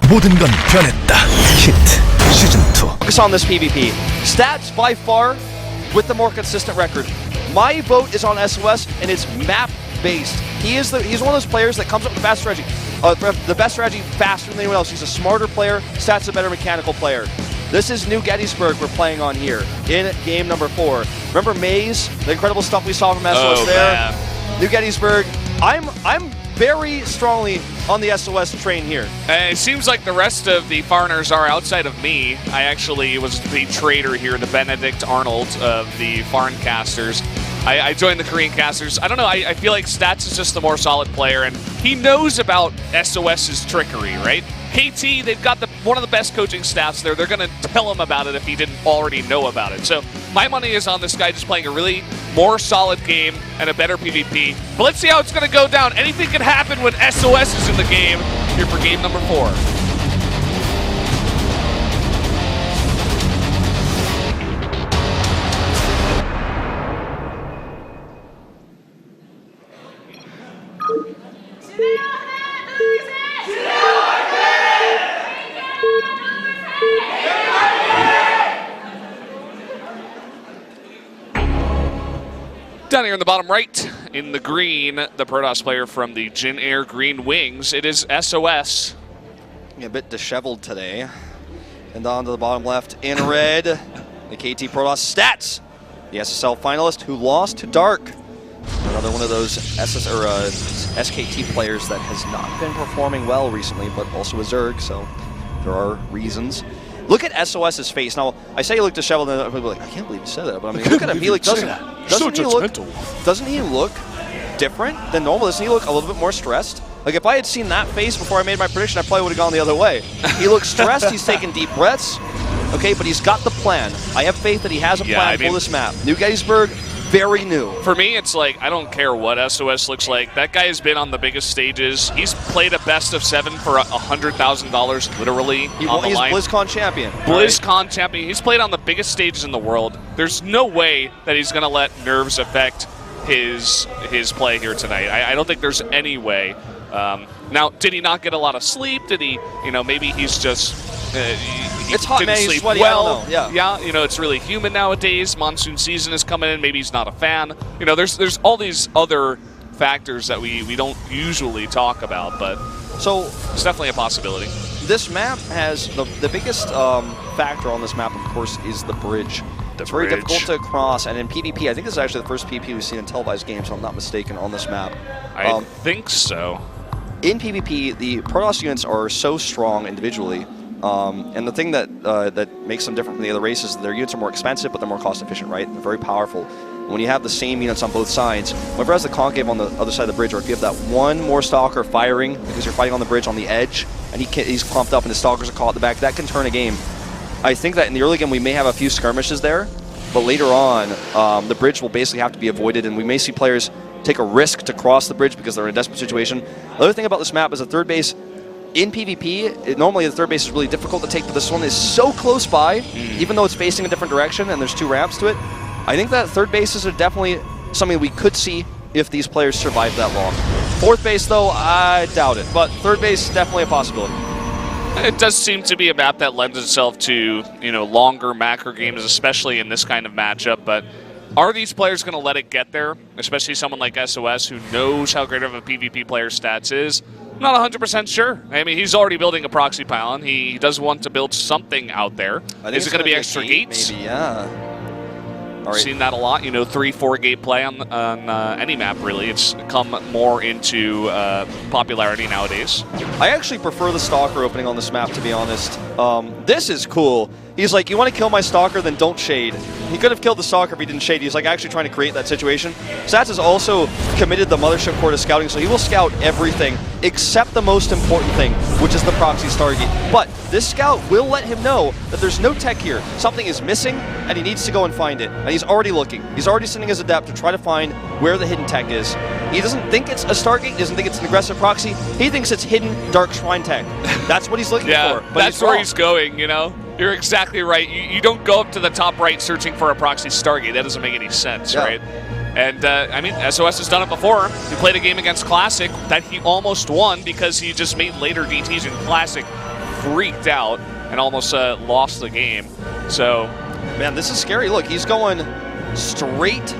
모든 건 변했다. 히트 시즌 2. Focus on this PvP. Stats by far with the more consistent record. My vote is on SOS, and it's map based. He's one of those players that comes up with the best strategy. The best strategy faster than anyone else. He's a smarter player. Stats a better mechanical player. This is New Gettysburg we're playing on here in game number 4. Remember Maze, the incredible stuff we saw from SOS there. Man. New Gettysburg. I'm very strongly on the SOS train here. It seems like the rest of the foreigners are outside of me. I actually was the trader here, the Benedict Arnold of the foreign casters. I joined the Korean casters. I don't know, I feel like Stats is just the more solid player, and he knows about SOS's trickery, right? KT, they've got one of the best coaching staffs there. They're going to tell him about it if he didn't already know about it. So my money is on this guy just playing a really more solid game and a better PvP. But let's see how it's going to go down. Anything can happen when SOS is in the game here for game number 4. Down here in the bottom right, in the green, the Protoss player from the Jin Air Green Wings. It is SOS. A bit disheveled today. And on to the bottom left, in red, the KT Protoss Stats, the SSL finalist who lost to Dark. Another one of those SKT players that has not been performing well recently, but also a Zerg, so there are reasons. Look at SOS's face. Now, I say he looked disheveled, and people are like, I can't believe you said that, but I mean, look at him. He like, doesn't he look different than normal? Doesn't he look a little bit more stressed? Like, if I had seen that face before I made my prediction, I probably would have gone the other way. He looks stressed. He's taking deep breaths. Okay, but he's got the plan. I have faith that he has a plan for this map. New Gettysburg, very new. For me, it's like, I don't care what SOS looks like. That guy has been on the biggest stages. He's played a best of 7 for $100,000, literally, on the line. He's BlizzCon champion. BlizzCon champion. He's played on the biggest stages in the world. There's no way that he's going to let nerves affect his play here tonight. I don't think there's any way. Now, did he not get a lot of sleep? Did he, maybe he's just... it's hot, man. He's sweaty. Well, I don't know. Yeah, it's really humid nowadays. Monsoon season is coming in. Maybe he's not a fan. There's all these other factors that we don't usually talk about, but so it's definitely a possibility. This map has the biggest factor on this map, of course, is the bridge. It's very difficult to cross, and in PvP, I think this is actually the first PvP we've seen in televised games, if I'm not mistaken, on this map. I think so. In PvP, the Protoss units are so strong individually. And the thing that makes them different from the other races is their units are more expensive, but they're more cost efficient, right? They're very powerful. And when you have the same units on both sides, whoever has the concave on the other side of the bridge, or if you have that one more stalker firing because you're fighting on the bridge on the edge, and he's clumped up and the stalkers are caught at the back, that can turn a game. I think that in the early game we may have a few skirmishes there, but later on, the bridge will basically have to be avoided, and we may see players take a risk to cross the bridge because they're in a desperate situation. The other thing about this map is the third base. In PvP, normally the third base is really difficult to take, but this one is so close by, even though it's facing a different direction and there's 2 ramps to it. I think that third bases are definitely something we could see if these players survive that long. Fourth base, though, I doubt it, but third base, definitely a possibility. It does seem to be a map that lends itself to, longer macro games, especially in this kind of matchup, but are these players going to let it get there, especially someone like SOS who knows how great of a PvP player Stats is? I'm not 100% sure. I mean, he's already building a proxy pylon. He does want to build something out there. Is it going to be extra gates? Maybe, yeah. All right. Seen that a lot, 3-4 gate play on any map, really. It's come more into popularity nowadays. I actually prefer the Stalker opening on this map, to be honest. This is cool. He's like, you want to kill my Stalker, then don't shade. He could have killed the Stalker if he didn't shade. He's like actually trying to create that situation. Stats has also committed the Mothership Core to scouting, so he will scout everything except the most important thing, which is the proxy Stargate. But this scout will let him know that there's no tech here. Something is missing, and he needs to go and find it. And he's already looking. He's already sending his adept to try to find where the hidden tech is. He doesn't think it's a Stargate, he doesn't think it's an aggressive proxy. He thinks it's hidden Dark Shrine tech. That's what he's looking for. But that's where he's going, You're exactly right. You don't go up to the top right searching for a proxy Stargate. That doesn't make any sense, right? And, I mean, SOS has done it before. He played a game against Classic that he almost won because he just made later DTs in Classic freaked out and almost lost the game. So, man, this is scary. Look, he's going straight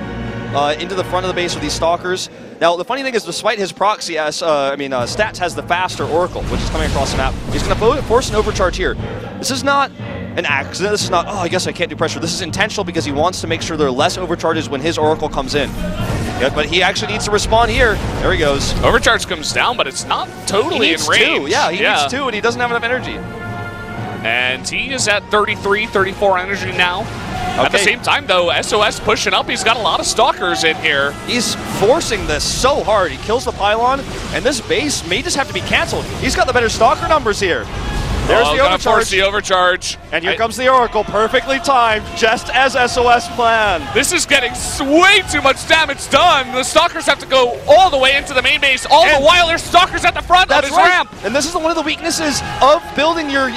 into the front of the base with these Stalkers. Now, the funny thing is, despite his proxy, Stats has the faster Oracle, which is coming across the map. He's going to force an overcharge here. This is not an accident. This is not, oh, I guess I can't do pressure. This is intentional because he wants to make sure there are less overcharges when his Oracle comes in. Yeah, but he actually needs to respond here. There he goes. Overcharge comes down, but it's not totally in range. Two. Yeah, he needs 2, and he doesn't have enough energy. And he is at 33, 34 energy now. Okay. At the same time, though, SOS pushing up. He's got a lot of Stalkers in here. He's forcing this so hard. He kills the pylon, and this base may just have to be canceled. He's got the better Stalker numbers here. There's the overcharge. Force the overcharge. And here comes the Oracle, perfectly timed, just as SOS planned. This is getting way too much damage done. The Stalkers have to go all the way into the main base. All the while there's Stalkers at the front of his ramp. And this is one of the weaknesses of building your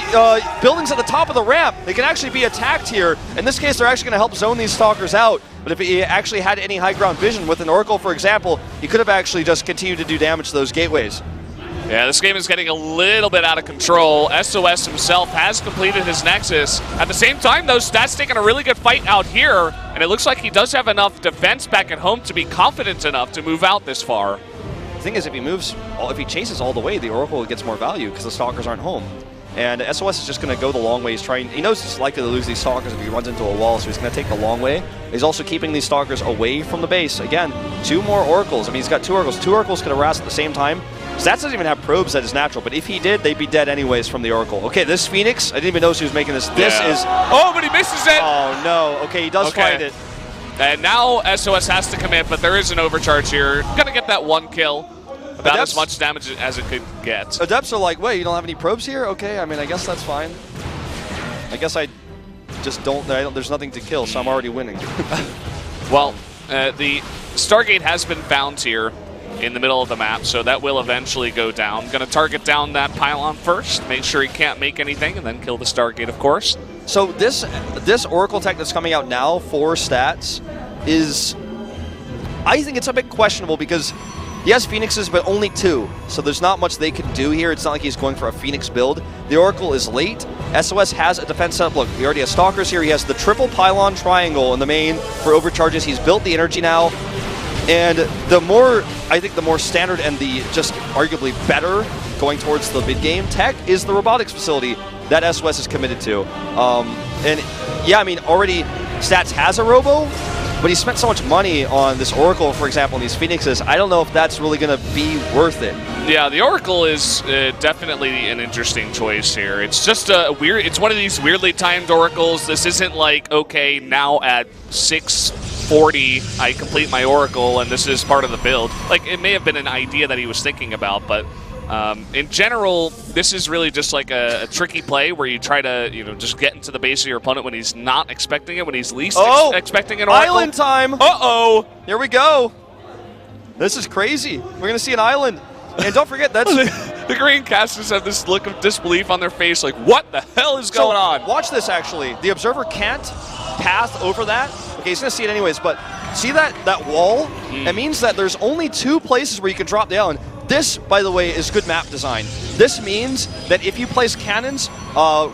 buildings at the top of the ramp. They can actually be attacked here. In this case, they're actually going to help zone these Stalkers out. But if he actually had any high ground vision with an Oracle, for example, he could have actually just continued to do damage to those gateways. Yeah, this game is getting a little bit out of control. SOS himself has completed his Nexus. At the same time, though, Stats taking a really good fight out here, and it looks like he does have enough defense back at home to be confident enough to move out this far. The thing is, if he chases all the way, the Oracle gets more value because the Stalkers aren't home. And SOS is just going to go the long way. He knows he's likely to lose these Stalkers if he runs into a wall, so he's going to take the long way. He's also keeping these Stalkers away from the base. Again, 2 more Oracles. I mean, he's got 2 Oracles. 2 Oracles could harass at the same time. Stats doesn't even have probes that is natural, but if he did, they'd be dead anyways from the Oracle. Okay, this Phoenix, I didn't even know he was making this. This is... Oh, but he misses it! Oh, no. Okay, he does find it. And now SOS has to commit, but there is an overcharge here. Gonna get that 1 kill. About as much damage as it could get. Adepts are like, wait, you don't have any probes here? Okay, I mean, I guess that's fine. I guess I just don't there's nothing to kill, so I'm already winning. Well, the Stargate has been found here in the middle of the map, so that will eventually go down. Going to target down that pylon first, make sure he can't make anything, and then kill the Stargate, of course. So this Oracle tech that's coming out now for Stats is, I think it's a bit questionable because he has Phoenixes, but only 2, so there's not much they can do here. It's not like he's going for a Phoenix build. The Oracle is late. SOS has a defense setup. Look, he already has Stalkers here. He has the triple pylon triangle in the main for overcharges. He's built the energy now. And I think the more standard and the just arguably better going towards the mid-game tech is the robotics facility that SOS is committed to. And yeah, I mean, already Stats has a robo, but he spent so much money on this Oracle, for example, and these Phoenixes. I don't know if that's really going to be worth it. Yeah, the Oracle is definitely an interesting choice here. It's just it's one of these weirdly timed Oracles. This isn't like, okay, now at 640 I complete my Oracle and this is part of the build. Like, it may have been an idea that he was thinking about, but in general, this is really just like a tricky play where you try to, just get into the base of your opponent when he's not expecting it, when he's least expecting an Oracle. Island time! Uh-oh! Here we go! This is crazy. We're going to see an island. And don't forget, that's... The green casters have this look of disbelief on their face, like, what the hell is going on? Watch this, actually. The observer can't path over that. Okay, he's going to see it anyways, but see that wall? It means that there's only 2 places where you can drop the island. This, by the way, is good map design. This means that if you place cannons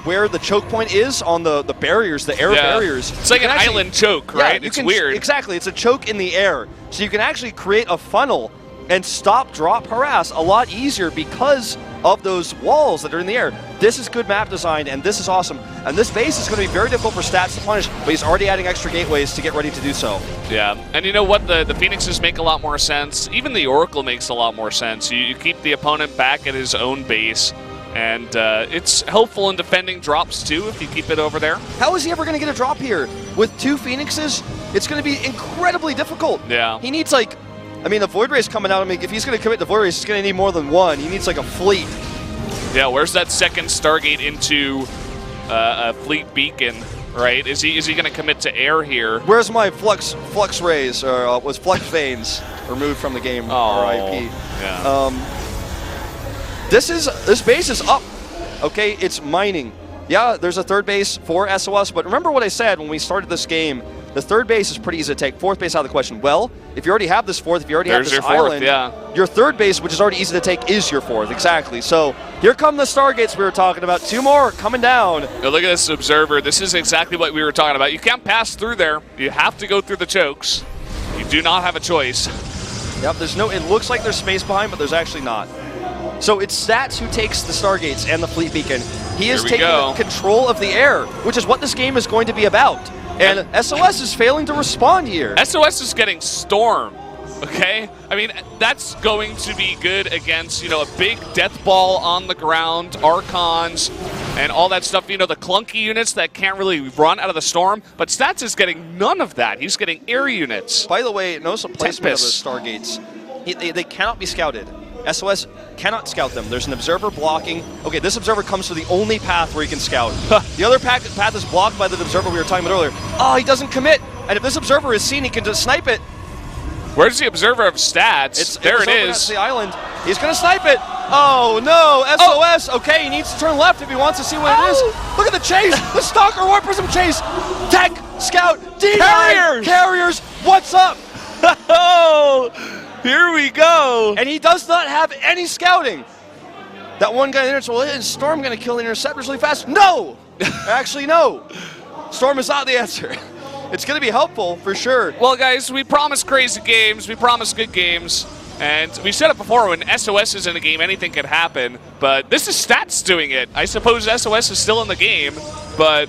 where the choke point is on the barriers, the air barriers... It's like an island choke, right? It's weird. Exactly. It's a choke in the air. So you can actually create a funnel and stop, drop, harass a lot easier because of those walls that are in the air. This is good map design, and this is awesome. And this base is going to be very difficult for Stats to punish, but he's already adding extra gateways to get ready to do so. Yeah, and you know what? The Phoenixes make a lot more sense. Even the Oracle makes a lot more sense. You keep the opponent back at his own base, and it's helpful in defending drops, too, if you keep it over there. How is he ever going to get a drop here? With 2 Phoenixes, it's going to be incredibly difficult. Yeah. He needs, like... I mean, the Void Race coming out, I mean, if he's going to commit to Void Race, he's going to need more than 1. He needs, like, a fleet. Yeah, where's that second Stargate into a fleet beacon, right? Is he going to commit to air here? Where's my Flux Rays, or was Flux Veins removed from the game, RIP? Yeah. This base is up, okay? It's mining. Yeah, there's a third base for SOS, but remember what I said when we started this game. The third base is pretty easy to take. Fourth base out of the question. Well, if you already have this fourth, if you already have There's this your fourth, island, yeah. your third base, which is already easy to take, is your fourth. Exactly. So here come the Stargates we were talking about. 2 more coming down. Now look at this observer. This is exactly what we were talking about. You can't pass through there. You have to go through the chokes. You do not have a choice. Yep, there's no, it looks like there's space behind, but there's actually not. So it's Stats who takes the Stargates and the Fleet Beacon. He is taking control of the air, which is what this game is going to be about. And SOS is failing to respond here. SOS is getting Storm, okay? I mean, that's going to be good against, you know, a big death ball on the ground, Archons, and all that stuff, you know, the clunky units that can't really run out of the Storm. But Stats is getting none of that. He's getting air units. By the way, notice the placement of the Stargates. They cannot be scouted. SOS cannot scout them. There's an observer blocking. Okay, this observer comes to the only path where he can scout. The other path is blocked by the observer we were talking about earlier. Oh, he doesn't commit. And if this observer is seen, he can just snipe it. Where's the observer of Stats? There it is. That's the island. He's going to snipe it. Oh, no. SOS. Oh. Okay, he needs to turn left if he wants to see what it is. Look at the chase. The Stalker Warprism chase. Tech, Scout, D9. Carriers. What's up? Oh, here we go. And he does not have any scouting. That one guy in there, well, is Storm going to kill the interceptors really fast? No! Actually, no. Storm is not the answer. It's going to be helpful, for sure. Well, guys, we promise crazy games. We promise good games. And we said it before, when SOS is in the game, anything can happen. But this is Stats doing it. I suppose SOS is still in the game, but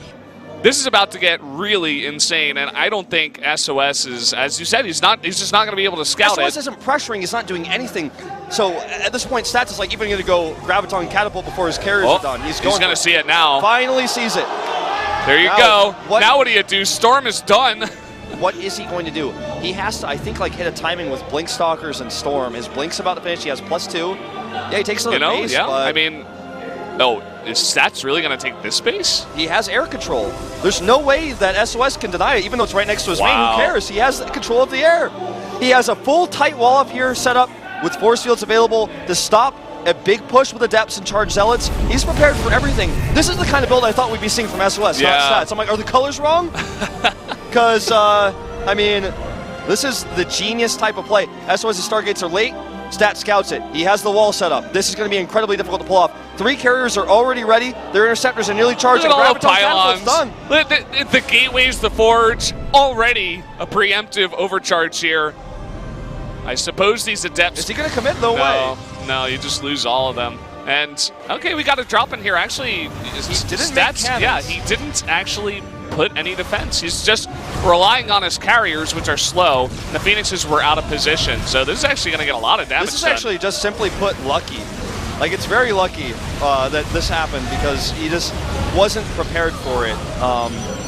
this is about to get really insane, and I don't think SOS is, as you said, he's just not going to be able to scout it. SOS isn't pressuring, he's not doing anything. So at this point, Stats is like even going to go Graviton and Catapult before his carriers are done. He's going to see it now. Finally sees it. There you go. Now what do you do? Storm is done. What is he going to do? He has to, I think, like hit a timing with Blink Stalkers and Storm. His Blink's about to finish. He has +2. Yeah, he takes another base. Yeah, but I mean, no, is Stats really going to take this space? He has air control. There's no way that SOS can deny it, even though it's right next to his main. Who cares? He has control of the air. He has a full tight wall up here set up with force fields available to stop a big push with Adepts and Charged Zealots. He's prepared for everything. This is the kind of build I thought we'd be seeing from SOS, not Stats. I'm like, are the colors wrong? Because, I mean, this is the genius type of play. SOS's Stargates are late. Stat scouts it. He has the wall set up. This is going to be incredibly difficult to pull off. 3 carriers are already ready. Their interceptors are nearly charged. Look at all the pylons. Done. The gateways, the forge, already a preemptive overcharge here. I suppose these Adepts... Is he going to commit? No way. No, you just lose all of them. And, okay, we got a drop in here. Actually, he didn't make cannons. Yeah, he didn't actually put any defense. He's just relying on his carriers, which are slow. The Phoenixes were out of position, so this is actually going to get a lot of damage. This is actually just simply put lucky. Like, it's very lucky that this happened because he just wasn't prepared for it.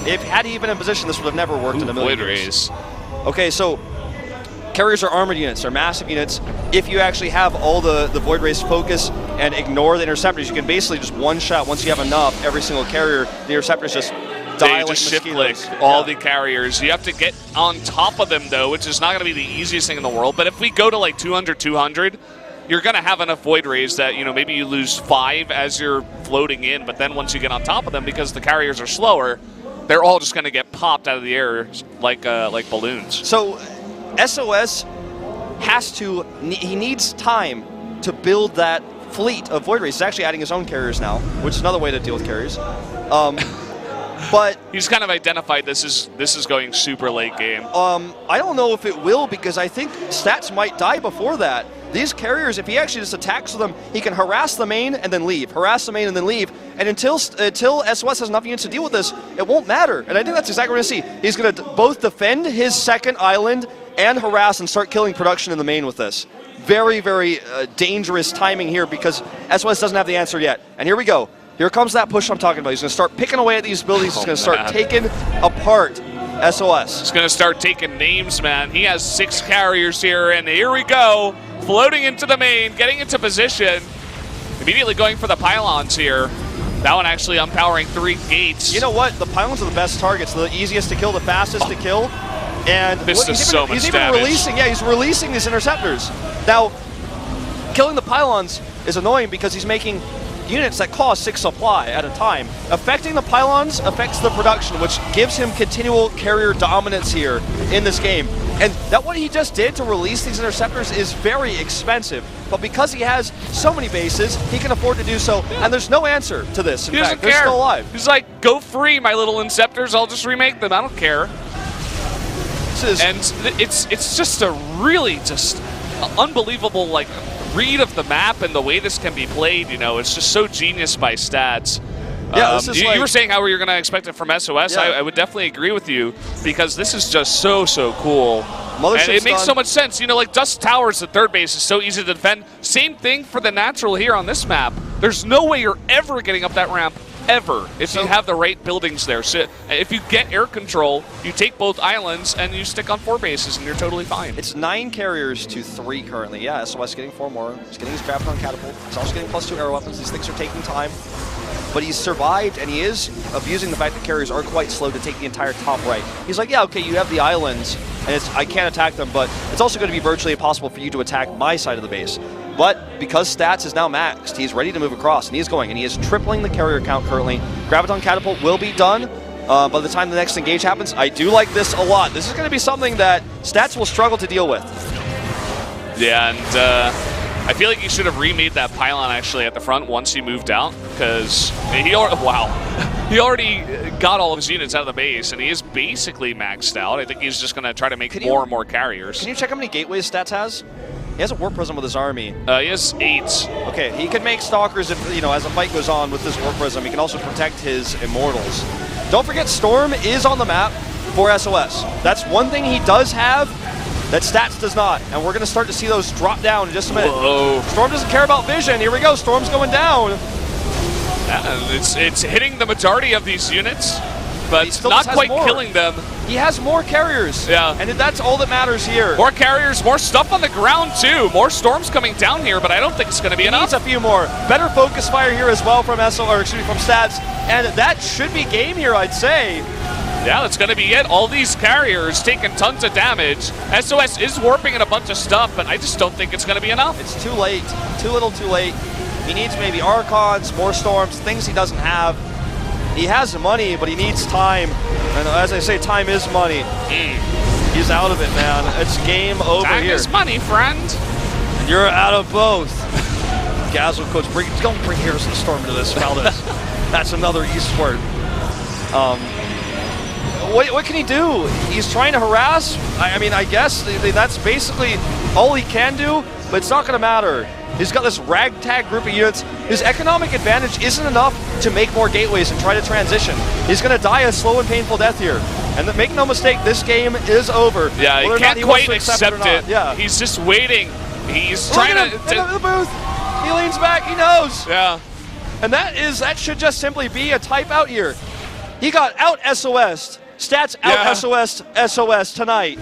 If had he been in position, this would have never worked in a million years. Okay, so carriers are armored units. They're massive units. If you actually have all the Void Race focus and ignore the interceptors, you can basically just one-shot, once you have enough, every single carrier, the interceptors just die like mosquitoes. All the carriers. You have to get on top of them, though, which is not going to be the easiest thing in the world. But if we go to like 200, you're going to have enough Void Rays that, you know, maybe you lose 5 as you're floating in, but then once you get on top of them, because the carriers are slower, they're all just going to get popped out of the air like balloons. So SOS he needs time to build that fleet of Void Rays. He's actually adding his own carriers now, which is another way to deal with carriers. But he's kind of identified this is going super late game. I don't know if it will, because I think Stats might die before that. These carriers, if he actually just attacks them, he can harass the main and then leave, harass the main and then leave. And until SOS has enough units to deal with this, it won't matter. And I think that's exactly what we're going to see. He's going to both defend his second island and harass and start killing production in the main with this. Very, very dangerous timing here, because SOS doesn't have the answer yet. And here we go. Here comes that push I'm talking about. He's going to start picking away at these buildings. He's going to start taking apart SOS. He's going to start taking names, man. He has 6 carriers here, and here we go. Floating into the main, getting into position. Immediately going for the pylons here. That one actually unpowering 3 gates. You know what? The pylons are the best targets. The easiest to kill, the fastest to kill. And this does so much damage. He's releasing these interceptors. Now, killing the pylons is annoying because he's making units that cost 6 supply at a time. Affecting the pylons affects the production, which gives him continual carrier dominance here in this game. And that what he just did to release these interceptors is very expensive. But because he has so many bases, he can afford to do so. And there's no answer to this. In fact, they're still alive. He's like, go free, my little Inceptors. I'll just remake them. I don't care. And it's just a really just unbelievable like read of the map and the way this can be played. You know, it's just so genius by Stats. Yeah, this is you were saying how you're going to expect it from SOS. Yeah. I would definitely agree with you because this is just so cool. And it makes so much sense. You know, like Dust Towers, the third base, is so easy to defend. Same thing for the natural here on this map. There's no way you're ever getting up that ramp, ever, if you have the right buildings there. So if you get air control, you take both islands and you stick on 4 bases and you're totally fine. It's 9 carriers to 3 currently. Yeah, SOS getting 4 more. He's getting his Graviton Catapult. He's also getting +2 arrow weapons. These things are taking time. But he's survived, and he is abusing the fact that carriers are quite slow to take the entire top right. He's like, yeah, okay, you have the islands, and I can't attack them, but it's also going to be virtually impossible for you to attack my side of the base. But because Stats is now maxed, he's ready to move across, and he is going, and he is tripling the carrier count currently. Graviton Catapult will be done by the time the next engage happens. I do like this a lot. This is going to be something that Stats will struggle to deal with. Yeah, and I feel like he should have remade that pylon actually at the front once he moved out, because he already got all of his units out of the base, and he is basically maxed out. I think he's just going to try to make more and more carriers. Can you check how many gateways Stats has? He has a Warp Prism with his army. He has 8. Okay, he can make Stalkers if, you know, as the fight goes on with this Warp Prism. He can also protect his Immortals. Don't forget, Storm is on the map for SOS. That's one thing he does have that Stats does not, and we're going to start to see those drop down in just a minute. Whoa. Storm doesn't care about vision. Here we go. Storm's going down. It's hitting the majority of these units, but not quite killing them. He has more carriers. Yeah. And that's all that matters here. More carriers, more stuff on the ground too. More Storms coming down here, but I don't think it's going to be enough. He needs a few more. Better focus fire here as well from from Stats, and that should be game here, I'd say. Yeah, that's going to be it. All these carriers taking tons of damage. SOS is warping in a bunch of stuff, but I just don't think it's going to be enough. It's too late. Too little, too late. He needs maybe Archons, more Storms, things he doesn't have. He has the money, but he needs time. And as I say, time is money. He's out of it, man. It's game over time here. Time is money, friend. And you're out of both. Gazzle coach, don't bring Harrison Storm into this, Valdez. That's another esport. What can he do? He's trying to harass. I mean, I guess that's basically all he can do, but it's not going to matter. He's got this ragtag group of units. His economic advantage isn't enough to make more gateways and try to transition. He's going to die a slow and painful death here. And make no mistake, this game is over. Yeah, he can't quite accept it. Yeah. He's just waiting. He's trying to... In the booth. He leans back. He knows. Yeah. And that should just simply be a type out here. He got out SOS. Stats out SOS tonight.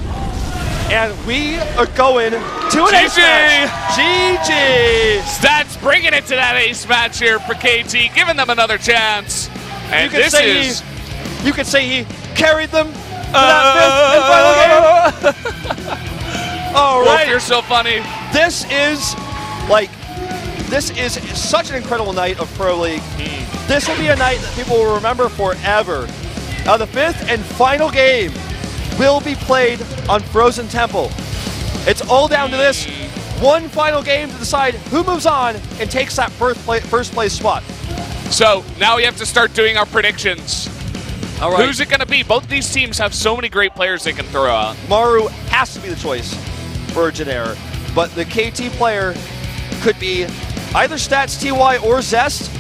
And we are going to an ace match. GG! Stats bringing it to that ace match here for KT, giving them another chance. And you could say he carried them to that fifth and final game. All right. Wolf, you're so funny. This is such an incredible night of Pro League. This will be a night that people will remember forever. The 5th and final game will be played on Frozen Temple. It's all down to this. One final game to decide who moves on and takes that first place spot. So now we have to start doing our predictions. All right. Who's it going to be? Both these teams have so many great players they can throw out. Maru has to be the choice for Genera, but the KT player could be either Stats TY or Zest.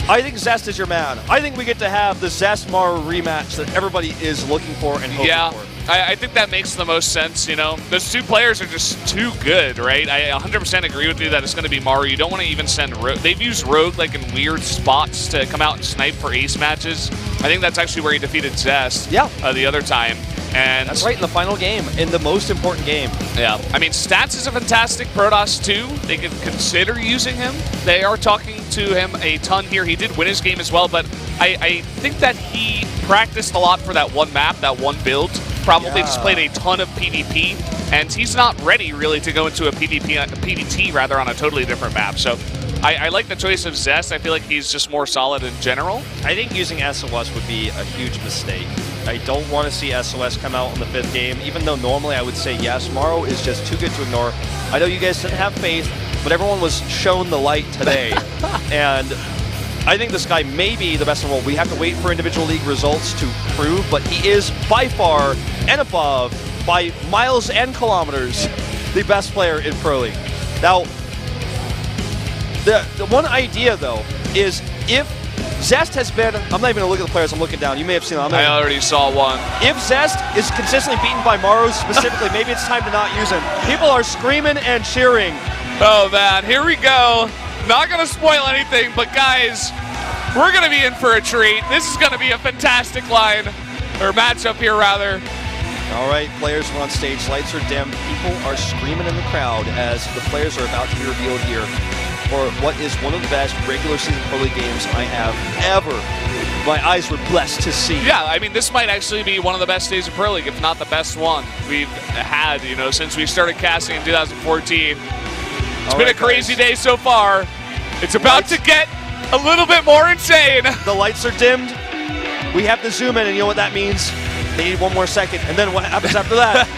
I think Zest is your man. I think we get to have the Zest-Maru rematch that everybody is looking for and hoping for. I think that makes the most sense, you know. Those two players are just too good, right? I 100% agree with you that it's going to be Maru. You don't want to even send Rogue. They've used Rogue like in weird spots to come out and snipe for ace matches. I think that's actually where he defeated Zest the other time. And that's right, in the final game, in the most important game. Yeah, I mean, Stats is a fantastic Protoss too. They could consider using him. They are talking to him a ton here. He did win his game as well, but I think that he practiced a lot for that one map, that one build. Probably just played a ton of PvP, and he's not ready really to go into a PvT rather on a totally different map. So I like the choice of Zest. I feel like he's just more solid in general. I think using SOS would be a huge mistake. I don't want to see SOS come out in the 5th game, even though normally I would say yes. Morrow is just too good to ignore. I know you guys didn't have faith, but everyone was shown the light today. And I think this guy may be the best in the world. We have to wait for individual league results to prove, but he is by far and above, by miles and kilometers, the best player in Pro League. Now, the one idea, though, is if Zest has been, I'm not even going to look at the players, I'm looking down. You may have seen them. I already saw one. If Zest is consistently beaten by Morrow specifically, maybe it's time to not use him. People are screaming and cheering. Oh, man. Here we go. Not going to spoil anything, but guys, we're going to be in for a treat. This is going to be a fantastic line, or matchup here, rather. All right, players are on stage. Lights are dim. People are screaming in the crowd as the players are about to be revealed here for what is one of the best regular season Pro League games I have ever. My eyes were blessed to see. Yeah, I mean, this might actually be one of the best days of Pro League, if not the best one we've had, you know, since we started casting in 2014. It's been a crazy day so far. It's about to get a little bit more insane. The lights are dimmed. We have to zoom in, and you know what that means? They need one more second. And then what happens after that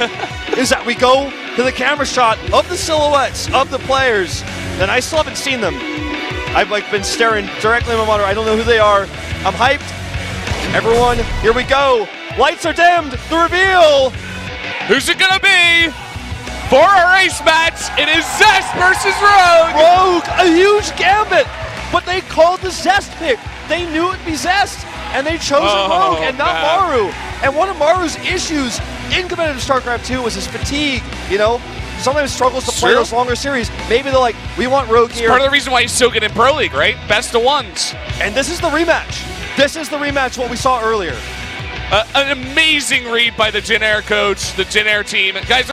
is that we go to the camera shot of the silhouettes of the players. And I still haven't seen them. I've been staring directly at my monitor. I don't know who they are. I'm hyped. Everyone, here we go. Lights are dimmed. The reveal. Who's it gonna be? For our race match, it is Zest versus Rogue. Rogue, a huge gambit. But they called the Zest pick. They knew it'd be Zest, and they chose Rogue and not Maru. And one of Maru's issues in competitive StarCraft 2 was his fatigue, you know? Sometimes struggles to play those longer series. Maybe they're like, we want Rogue here. Part of the reason why he's so good in Pro League, right? Best of ones. And this is the rematch. This is the rematch, what we saw earlier. An amazing read by the Jin Air coach, the Jin Air team. Guys,